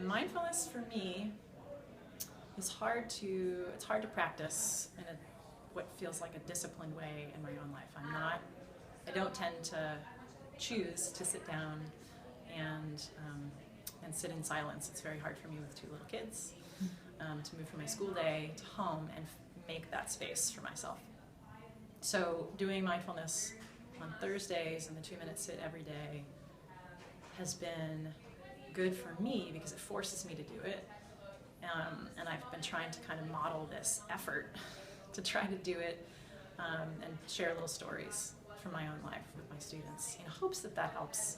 Mindfulness for me is it's hard to practice in what feels like a disciplined way in my own life. I don't tend to choose to sit down and sit in silence. It's very hard for me with 2 little kids to move from my school day to home and make that space for myself. So doing mindfulness on Thursdays and the 2-minute sit every day has been good for me because it forces me to do it. And I've been trying to kind of model this effort to try to do it and share little stories from my own life with my students in hopes that that helps.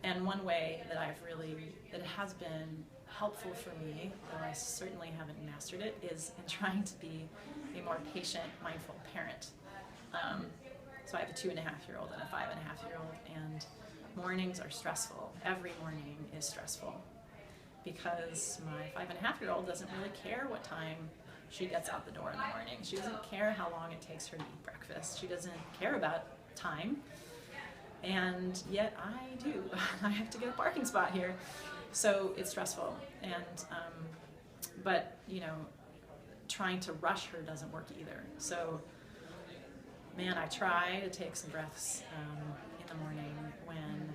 And one way that it has been helpful for me, though I certainly haven't mastered it, is in trying to be a more patient, mindful parent. So I have a 2.5-year-old and a 5.5-year-old, and mornings are stressful. Every morning is stressful because my 5.5-year-old doesn't really care what time she gets out the door in the morning. She doesn't care how long it takes her to eat breakfast. She doesn't care about time. And yet I do. I have to get a parking spot here. So it's stressful. And, but, trying to rush her doesn't work either. So, man, I try to take some breaths in the morning when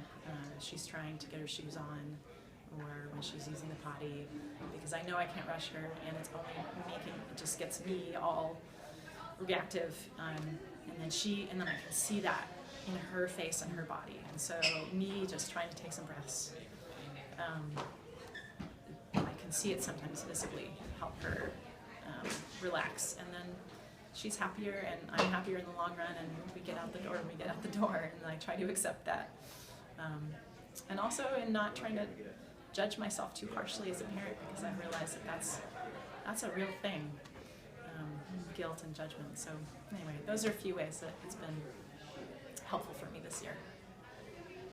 she's trying to get her shoes on or when she's using the potty, because I know I can't rush her, and it's only it just gets me all reactive. And then I can see that in her face and her body. And so me just trying to take some breaths, I can see it sometimes visibly help her relax. And then she's happier and I'm happier in the long run, and we get out the door and we get out the door, and I try to accept that. And also in not trying to judge myself too harshly as a parent, because I realize that that's a real thing, guilt and judgment. So anyway, those are a few ways that it's been helpful for me this year.